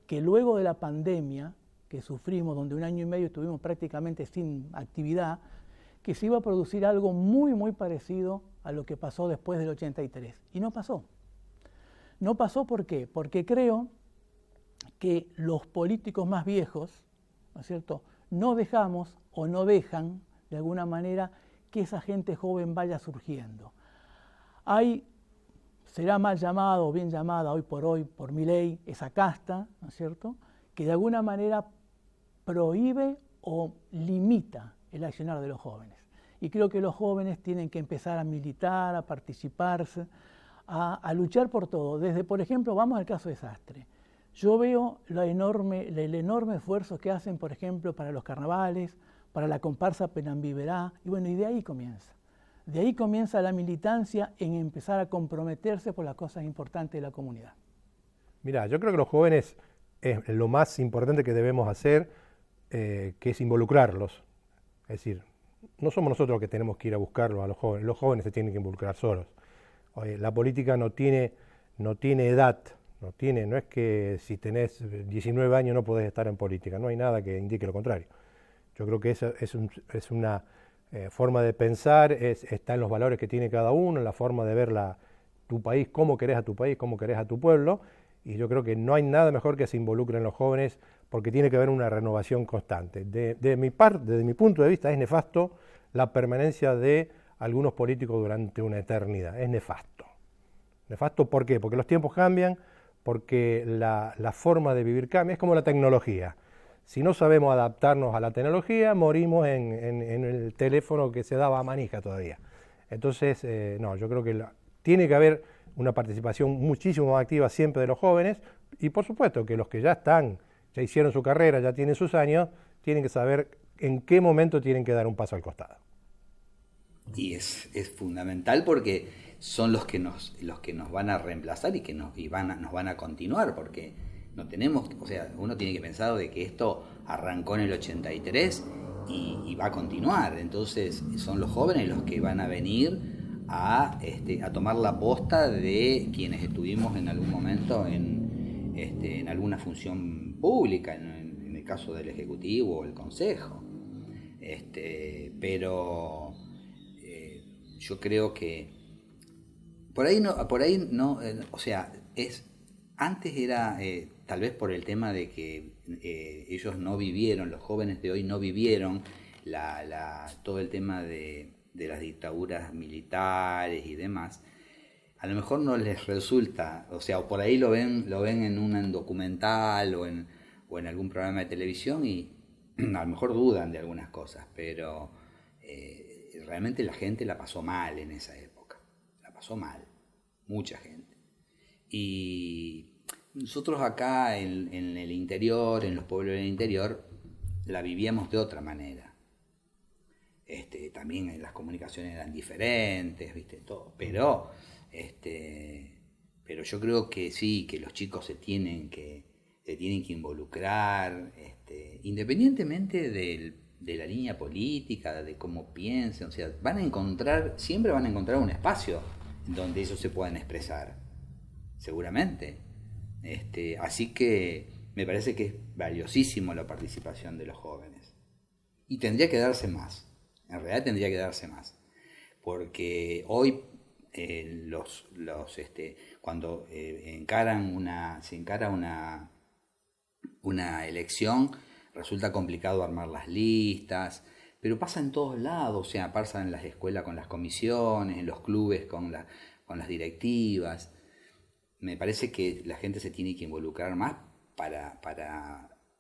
que luego de la pandemia que sufrimos, donde 1 año y medio estuvimos prácticamente sin actividad, que se iba a producir algo muy, muy parecido a lo que pasó después del 83. Y no pasó. No pasó, ¿por qué? Porque creo que los políticos más viejos, ¿no es cierto?, no dejamos o no dejan, de alguna manera, que esa gente joven vaya surgiendo. Será mal llamado o bien llamada hoy por Milei, esa casta, ¿no es cierto?, que de alguna manera prohíbe o limita el accionar de los jóvenes. Y creo que los jóvenes tienen que empezar a militar, a participarse, a luchar por todo. Desde, por ejemplo, vamos al caso de Sastre. Yo veo el enorme esfuerzo que hacen, por ejemplo, para los carnavales, para la comparsa Penambiverá, y bueno, y de ahí comienza. De ahí comienza la militancia en empezar a comprometerse por las cosas importantes de la comunidad. Mira, yo creo que los jóvenes es lo más importante que debemos hacer, que es involucrarlos. Es decir, no somos nosotros los que tenemos que ir a buscarlos a los jóvenes se tienen que involucrar solos. Oye, la política no tiene edad, no es que si tenés 19 años no podés estar en política, no hay nada que indique lo contrario. Yo creo que esa es una forma de pensar, está en los valores que tiene cada uno, en la forma de ver tu país, cómo querés a tu país, cómo querés a tu pueblo, y yo creo que no hay nada mejor que se involucren los jóvenes porque tiene que haber una renovación constante. Desde mi punto de vista es nefasto la permanencia de algunos políticos durante una eternidad, es nefasto. ¿Nefasto por qué? Porque los tiempos cambian, porque la forma de vivir cambia, es como la tecnología. Si no sabemos adaptarnos a la tecnología, morimos en el teléfono que se daba a manija todavía. Entonces, no, yo creo que tiene que haber una participación muchísimo más activa siempre de los jóvenes y por supuesto que los que ya hicieron su carrera, ya tienen sus años, tienen que saber en qué momento tienen que dar un paso al costado. Y es fundamental porque son los que nos van a reemplazar y nos van a continuar, porque no tenemos, o sea, uno tiene que pensar de que esto arrancó en el 83 y va a continuar. Entonces son los jóvenes los que van a venir a tomar la posta de quienes estuvimos en algún momento en alguna función pública, en el caso del Ejecutivo o el Consejo. Pero yo creo que por ahí no, o sea, antes era tal vez por el tema de que ellos no vivieron, los jóvenes de hoy no vivieron todo el tema de las dictaduras militares y demás, a lo mejor no les resulta, o sea, o por ahí lo ven en un documental o en algún programa de televisión y a lo mejor dudan de algunas cosas, pero realmente la gente la pasó mal en esa época, la pasó mal, mucha gente. Y nosotros acá en el interior, en los pueblos del interior, la vivíamos de otra manera. También las comunicaciones eran diferentes, ¿viste? Todo. Pero yo creo que sí, que los chicos se tienen que involucrar, independientemente de la línea política, de cómo piensen, o sea, siempre van a encontrar un espacio donde ellos se puedan expresar, seguramente. Así que me parece que es valiosísimo la participación de los jóvenes. Y tendría que darse más. En realidad tendría que darse más, porque hoy cuando se encara una elección, resulta complicado armar las listas, pero pasa en todos lados, o sea, pasa en las escuelas con las comisiones, en los clubes con las directivas. Me parece que la gente se tiene que involucrar más para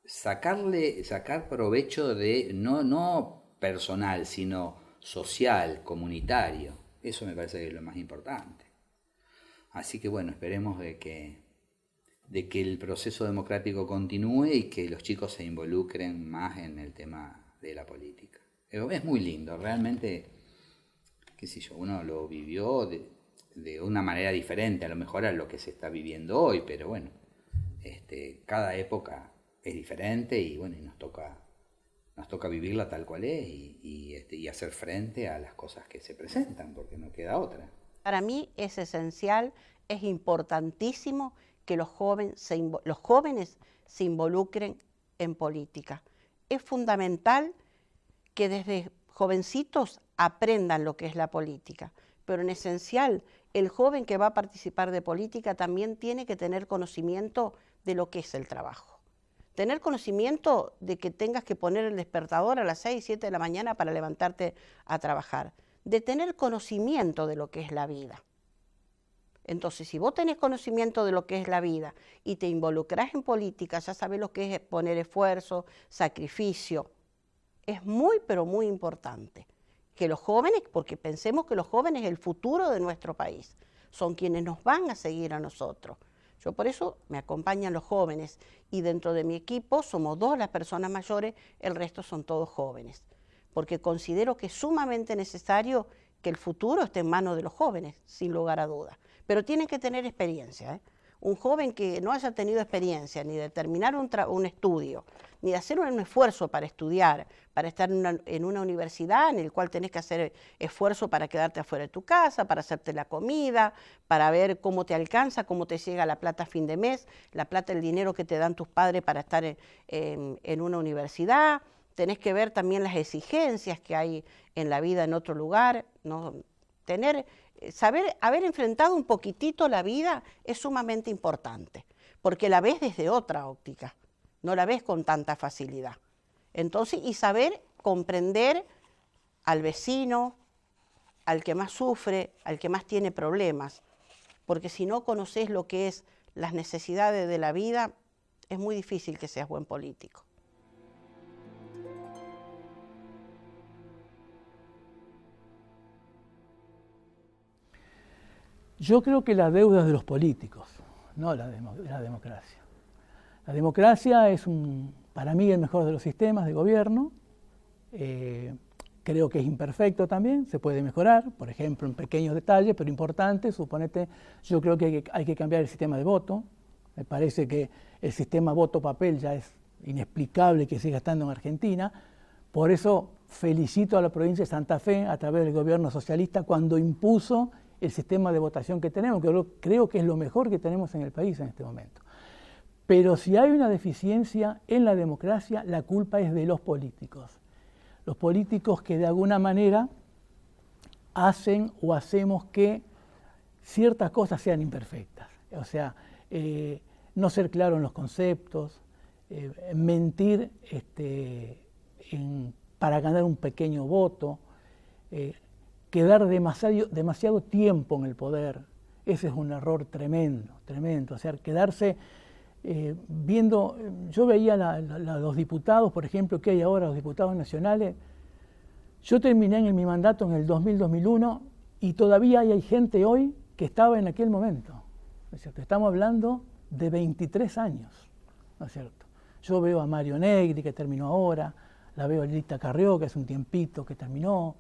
sacar provecho de no personal, sino social, comunitario. Eso me parece que es lo más importante. Así que bueno, esperemos de que el proceso democrático continúe y que los chicos se involucren más en el tema de la política. Es muy lindo, realmente, qué sé yo, uno lo vivió de una manera diferente a lo mejor a lo que se está viviendo hoy, pero bueno, cada época es diferente y bueno, y nos toca vivirla tal cual es y hacer frente a las cosas que se presentan, porque no queda otra. Para mí es esencial, es importantísimo que los jóvenes se involucren en política. Es fundamental que desde jovencitos aprendan lo que es la política, pero en esencial, el joven que va a participar de política también tiene que tener conocimiento de lo que es el trabajo. Tener conocimiento de que tengas que poner el despertador a las 6, 7 de la mañana para levantarte a trabajar. De tener conocimiento de lo que es la vida. Entonces, si vos tenés conocimiento de lo que es la vida y te involucrás en política, ya sabés lo que es poner esfuerzo, sacrificio. Es muy, pero muy importante que los jóvenes, porque pensemos que los jóvenes es el futuro de nuestro país, son quienes nos van a seguir a nosotros. Yo por eso me acompañan los jóvenes y dentro de mi equipo somos 2 las personas mayores, el resto son todos jóvenes, porque considero que es sumamente necesario que el futuro esté en manos de los jóvenes, sin lugar a dudas. Pero tienen que tener experiencia, ¿eh? Un joven que no haya tenido experiencia ni de terminar un estudio, ni de hacer un esfuerzo para estudiar, para estar en una universidad en el cual tenés que hacer esfuerzo para quedarte afuera de tu casa, para hacerte la comida, para ver cómo te alcanza, cómo te llega la plata a fin de mes, la plata, el dinero que te dan tus padres para estar en una universidad. Tenés que ver también las exigencias que hay en la vida en otro lugar, ¿no? Saber haber enfrentado un poquitito la vida es sumamente importante, porque la ves desde otra óptica, no la ves con tanta facilidad. Entonces, y saber comprender al vecino, al que más sufre, al que más tiene problemas, porque si no conoces lo que es las necesidades de la vida, es muy difícil que seas buen político. Yo creo que la deuda es de los políticos, no la democracia. La democracia es, para mí, el mejor de los sistemas de gobierno. Creo que es imperfecto también, se puede mejorar, por ejemplo, en pequeños detalles, pero importantes. Suponete, yo creo que hay que cambiar el sistema de voto. Me parece que el sistema voto-papel ya es inexplicable que siga estando en Argentina. Por eso felicito a la provincia de Santa Fe, a través del gobierno socialista, cuando impuso el sistema de votación que tenemos, que creo que es lo mejor que tenemos en el país en este momento. Pero si hay una deficiencia en la democracia, la culpa es de los políticos. Los políticos que de alguna manera hacen o hacemos que ciertas cosas sean imperfectas. O sea, no ser claro en los conceptos, mentir para ganar un pequeño voto, quedar demasiado tiempo en el poder. Ese es un error tremendo, tremendo. O sea, quedarse viendo, yo veía los diputados, por ejemplo, que hay ahora, los diputados nacionales. Yo terminé en mi mandato en el 2000-2001 y todavía hay gente hoy que estaba en aquel momento. ¿No es cierto? Estamos hablando de 23 años, ¿no es cierto? Yo veo a Mario Negri, que terminó ahora, la veo a Lilita Carrió, que hace un tiempito que terminó.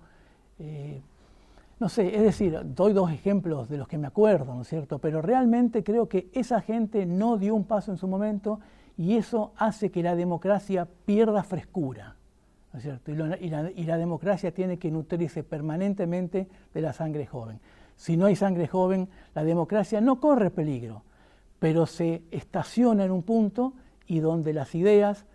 No sé, es decir, doy 2 ejemplos de los que me acuerdo, ¿no es cierto? Pero realmente creo que esa gente no dio un paso en su momento y eso hace que la democracia pierda frescura, ¿no es cierto? Y la democracia tiene que nutrirse permanentemente de la sangre joven. Si no hay sangre joven, la democracia no corre peligro, pero se estaciona en un punto y donde las ideas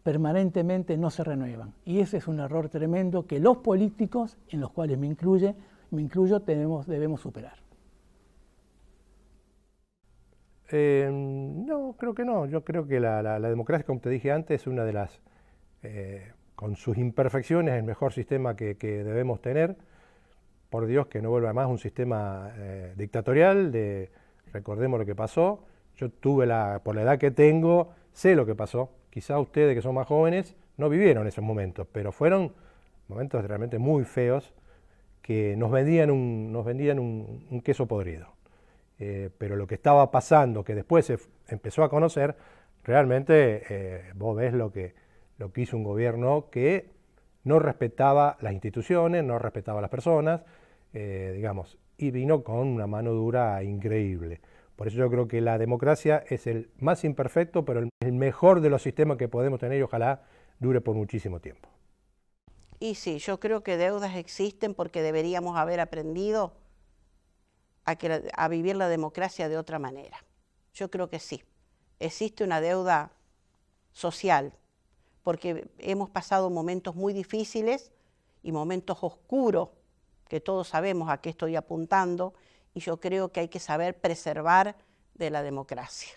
permanentemente no se renuevan. Y ese es un error tremendo que los políticos, en los cuales me incluyo, debemos superar. No, creo que no. Yo creo que la democracia, como te dije antes, es una de las, con sus imperfecciones, el mejor sistema que debemos tener. Por Dios, que no vuelva más un sistema dictatorial. Recordemos lo que pasó. Yo tuve por la edad que tengo, sé lo que pasó. Quizá ustedes que son más jóvenes no vivieron esos momentos, pero fueron momentos realmente muy feos que nos vendían un queso podrido. Pero lo que estaba pasando, que después se empezó a conocer, realmente vos ves lo que hizo un gobierno que no respetaba las instituciones, no respetaba a las personas, digamos, y vino con una mano dura increíble. Por eso yo creo que la democracia es el más imperfecto, pero el mejor de los sistemas que podemos tener y ojalá dure por muchísimo tiempo. Y sí, yo creo que deudas existen porque deberíamos haber aprendido a vivir la democracia de otra manera. Yo creo que sí, existe una deuda social, porque hemos pasado momentos muy difíciles y momentos oscuros, que todos sabemos a qué estoy apuntando, y yo creo que hay que saber preservar de la democracia.